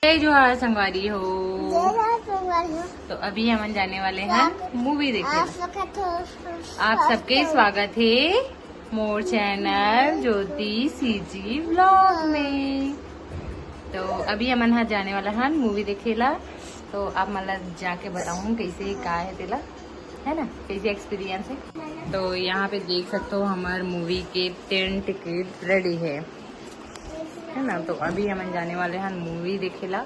जय जोहार संगवारी हो। तो अभी हम जाने वाले हैं मूवी देखने। आप सबके स्वागत है मोर चैनल ज्योति सीजी व्लॉग में। तो अभी हम यहाँ जाने वाला है मूवी देखेला। तो आप मतलब जाके बताऊँ कैसे का है तेला, है ना, कैसे एक्सपीरियंस है। तो यहाँ पे देख सकते हो हमारे मूवी के 10 टिकट रेडी है ना। तो अभी हम जाने वाले हैं मूवी देखेला।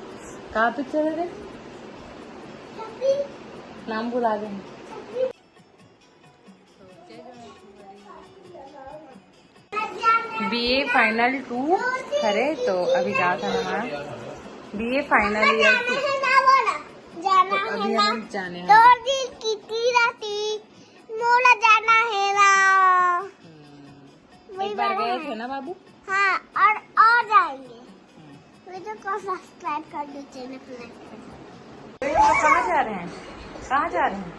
कहाँ पिक्चर है रे? नाम भुला गए। BA फाइनल 2 खरे। तो अभी जा था हमारा BA फाइनल ईयर 2। तो अभी हम जाने हैं। एक बार गए थे ना बाबू। हाँ, और जाएंगे। मुझे को सब्सक्राइब कर दो चैनल पे। कहाँ जा रहे हैं? कहाँ जा रहे हैं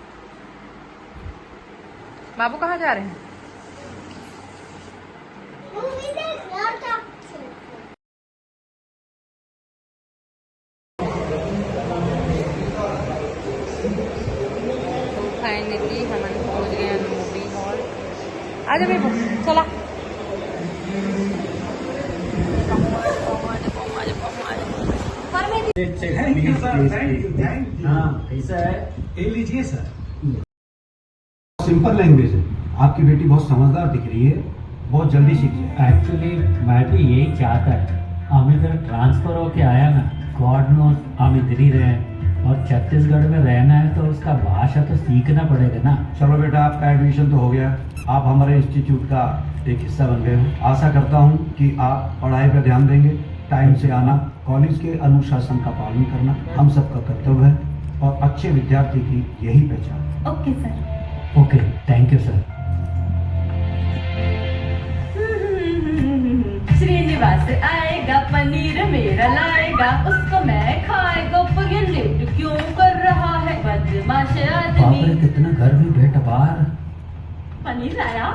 बाबू? कहाँ जा रहे हैं? मूवी देख और क्या? फाइनली हम पहुंच गए मूवी हॉल। आजा बेबू चला। ऐसा है, ले लीजिए सर। सिंपल लैंग्वेज है। आपकी बेटी बहुत समझदार दिख रही है, बहुत जल्दी सीख जाए। एक्चुअली मैं भी यही चाहता है। हम इधर ट्रांसफर होके आया ना, गॉड नोस हम इधर ही रहे और छत्तीसगढ़ में रहना है तो उसका भाषा तो सीखना पड़ेगा ना। चलो बेटा, आपका एडमिशन तो हो गया, आप हमारे इंस्टीट्यूट का एक हिस्सा बन गए हो। आशा करता हूँ कि आप पढ़ाई पर ध्यान देंगे, टाइम से आना, कॉलेज के अनुशासन का पालन करना हम सबका कर्तव्य है और अच्छे विद्यार्थी की यही पहचान। Okay sir. Okay, thank you sir. Srinivas आएगा, पनीर मेरा लाएगा, उसको मैं खाएगा। पर ये लेट क्यों कर रहा है बदमाश बाप आदमी। रे, कितना घर में बेटा बाहर। पनीर लाया?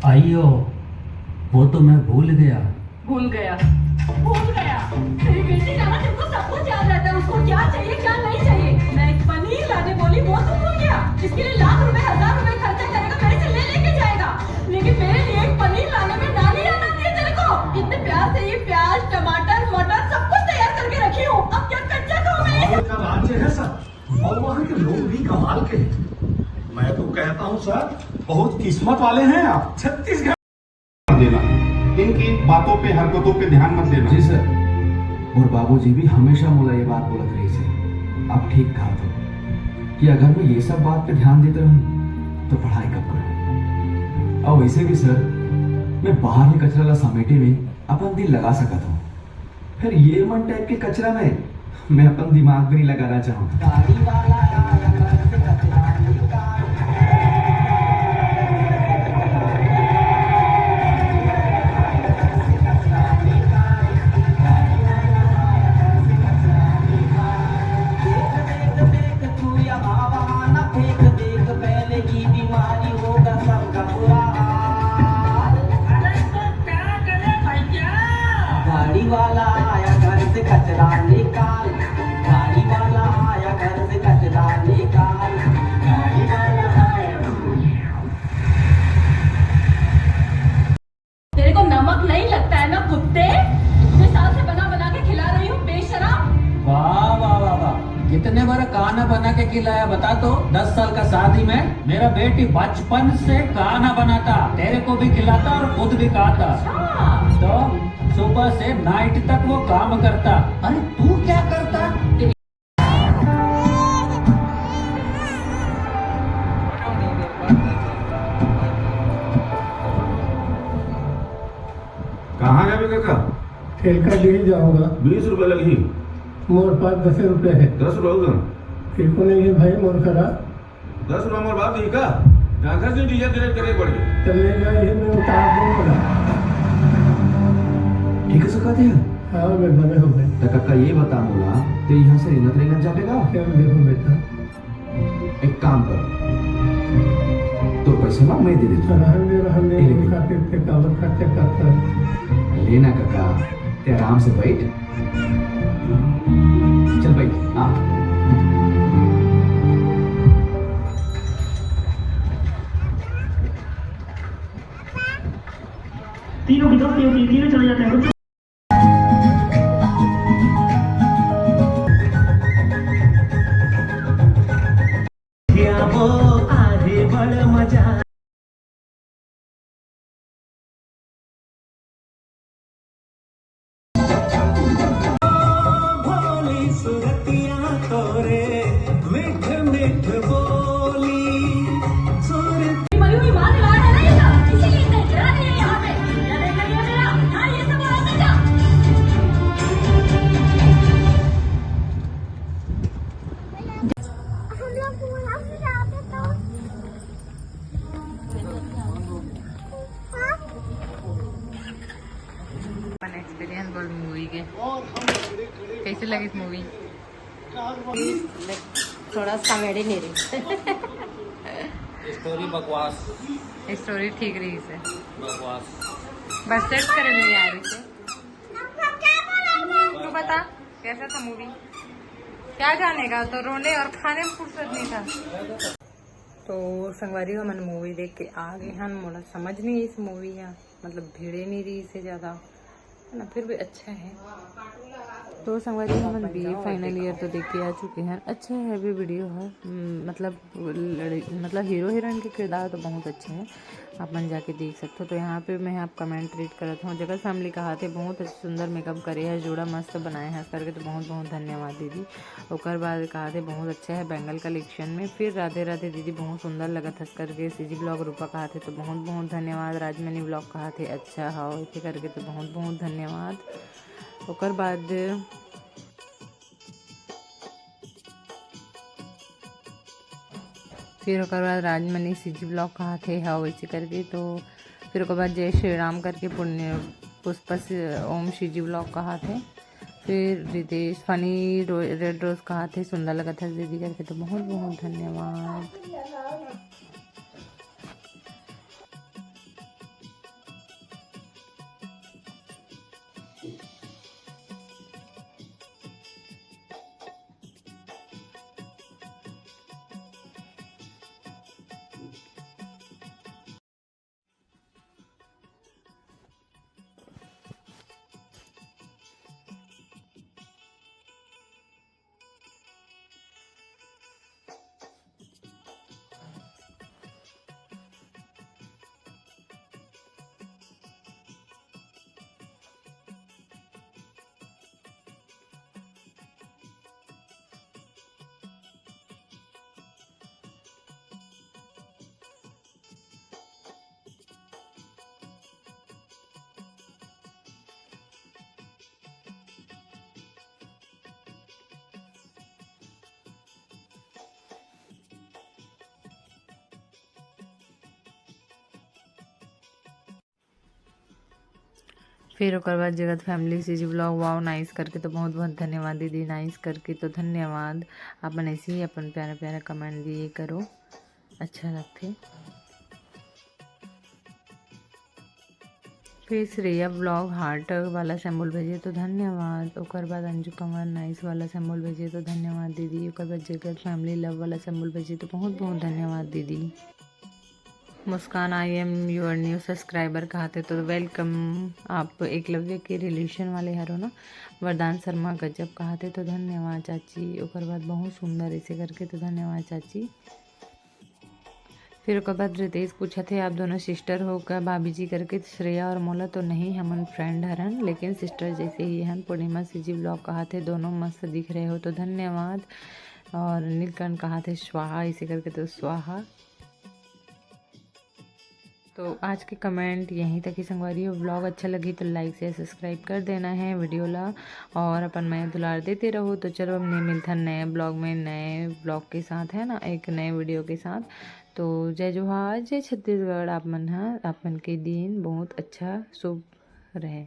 आइयो, वो तो मैं भूल गया। भूल गया? मेरी बेटी जाना, तुमको सब कुछ याद रहता है, उसको क्या चाहिए क्या नहीं चाहिए। मैं पनीर लाने बोली, वो तो भूल गया। इसके लिए लाख रुपए 1000 रुपए खर्चा करेगा, मेरे से लेके जाएगा। लेकिन मेरे लिए एक पनीर लाने में नानी आना चाहिए तेरे को। इतने प्यार से ये प्याज टमाटर मटर सब कुछ तैयार करके रखी हूँ। अब क्या कच्चा खाऊं मैं? का राज्य है सर, और वहाँ के लोग भी कमाल के हैं। मैं तो कहता हूँ सर, बहुत किस्मत वाले हैं आप। छत्तीसगढ़ देना, इनकी बातों पे हरकतों पे ध्यान मत देना। जी सर। और बाबूजी भी हमेशा मुझे ये बात बोलत रही से। आप ठीक कहा तो कि अगर मैं ये सब बात पे ध्यान देता रहूं तो पढ़ाई कब करूं। और वैसे भी सर, मैं बाहर के कचरा ला समेटे में अपन दिल लगा सकता हूँ, फिर ये मन टाइप के कचरा में मैं अपन दिमाग भी नहीं लगाना चाहूँगा। गाड़ी वाला आया घर से कचरा निकाल, गाड़ी वाला आया घर से कचरा निकाल, गाड़ी वाला आया। तेरे को नमक नहीं लगता है ना कुत्ते? इतने साल से बना बना के खिला रही हूँ बेशरम। वाह वाह वाह वाह, कितने बार खाना बना के खिलाया बता तो। 10 साल का शादी में मेरा बेटी बचपन से खाना बनाता, तेरे को भी खिलाता और खुद भी खाता। तो सुबह से नाइट तक वो काम करता। अरे तू क्या करता? कहाँ गए काका? खेल का ले जाऊंगा। 20 रुपए लगी। मोर पास 10 रुपए है। 10 रुपए होगा? फिर को नहीं है भाई मोर खरा। 10 रुपए मोर बात ही का घर से डीजल करे पड़ गए। चलने का ये मैं उतार दूंगा। ठीक है सका दिया। हाँ मैं बने हो गए। तो काका ये बता मोला, तो यहाँ से रिनत रिनत जाएगा? क्या देखो बेटा, एक काम कर, तो पैसे मांग मैं दे देता हूँ। रहने खातिर पे कावर खर्चा करता है। लेना काका, ते आराम से बैठ। चल भाई। हाँ तीनों की दोस्ती होती है, तीनों चले जाते हैं। हम लोग वहाँ से जाते तो हाँ? अपन एक्सपीरियंस बोल मूवी के कैसे लगी इस मूवी? थोड़ा कॉमेडी नहीं रही। स्टोरी बकवास स्टोरी ठीक रही से बकवास। बस सेट करे नहीं यार इसे। हम क्या बोलेंगे? तू बता कैसा था मूवी? क्या खाने का तो रोने और खाने में फुर्सत नहीं था। तो संगवारी को मैंने मूवी देख के आ गई हन, मोड़ा समझ नहीं इस मूवी या मतलब भीड़े नहीं रही इससे ज्यादा है ना, फिर भी अच्छा है। तो संगवारी हम बी फाइनल ईयर तो देख के आ चुके हैं। अच्छा है भी वीडियो है, मतलब हीरो हीरोइन के किरदार तो बहुत अच्छे हैं, आप मन जाके देख सकते हो। तो यहाँ पे मैं आप कमेंट रीड करता हूँ। जगत फैमिली कहा थे बहुत सुंदर मेकअप करे है, जोड़ा मस्त बनाए हैं करके, तो बहुत बहुत धन्यवाद दीदी। ओकर बाद कहा थे बहुत अच्छा है बैंगल कलेक्शन में। फिर राधे राधे दीदी बहुत सुंदर लगा था करके। सीजी ब्लॉग रूपा कहा थे तो बहुत बहुत धन्यवाद। राजमनी ब्लॉग कहा थे अच्छा हाँ ऐसे करके, तो बहुत बहुत धन्यवाद। ओकर बाद फिर ओकर बाद राजमनी सीजी ब्लॉग कहा थे हाँ वैसे करके। तो फिर ओकर बाद जय श्री राम करके पुण्य पुष्प ओम सीजी ब्लॉग कहा थे। फिर रितेश फनी रेड रोज कहा थे सुंदर लगा था दीदी करके, तो बहुत बहुत धन्यवाद। फिर ओकर बाद जगत family CG blog wow nice करके, तो बहुत बहुत धन्यवाद दीदी नाइस करके, तो धन्यवाद। अपन ऐसे ही अपन प्यारा प्यारा कमेंट दिए करो, अच्छा लगते। फिर श्रेया ब्लॉग हार्ट वाला सिंबल भेजिए तो धन्यवाद। ओकर बाद अंजू कंवर नाइस वाला सिंबल भेजिए तो धन्यवाद दीदी। ओकर बाद जगत फैमिली लव वाला सिंबल भेजिए तो बहुत बहुत धन्यवाद दीदी। Muskan I am your new subscriber कहते तो वेलकम। आप एकलव्य के रिलेशन वाले हरो ना। वरदान शर्मा गजब कहते तो धन्यवाद चाची। ओकर बाद बहुत सुंदर ऐसे करके, तो धन्यवाद चाची। फिर ओकर बाद रितेश पूछा थे आप दोनों सिस्टर हो क्या भाभी जी करके, श्रेया और मोला तो नहीं हमन फ्रेंड हरन लेकिन सिस्टर जैसे ही हन। पूर्णिमा सीजी ब्लॉग कहा थे दोनों मस्त दिख रहे हो तो धन्यवाद। और नीलकंठ कहा थे स्वाहा इसे करके, तो स्वाहा। तो आज के कमेंट यहीं तक ही संगवारी हो। ब्लॉग अच्छा लगी तो लाइक से सब्सक्राइब कर देना है वीडियो ला, और अपन मैं दुलार देते रहो। तो चलो अब नहीं मिलता नए ब्लॉग में, नए ब्लॉग के साथ है ना, एक नए वीडियो के साथ। तो जय जोहार, जय छत्तीसगढ़। आप मन के दिन बहुत अच्छा शुभ रहे।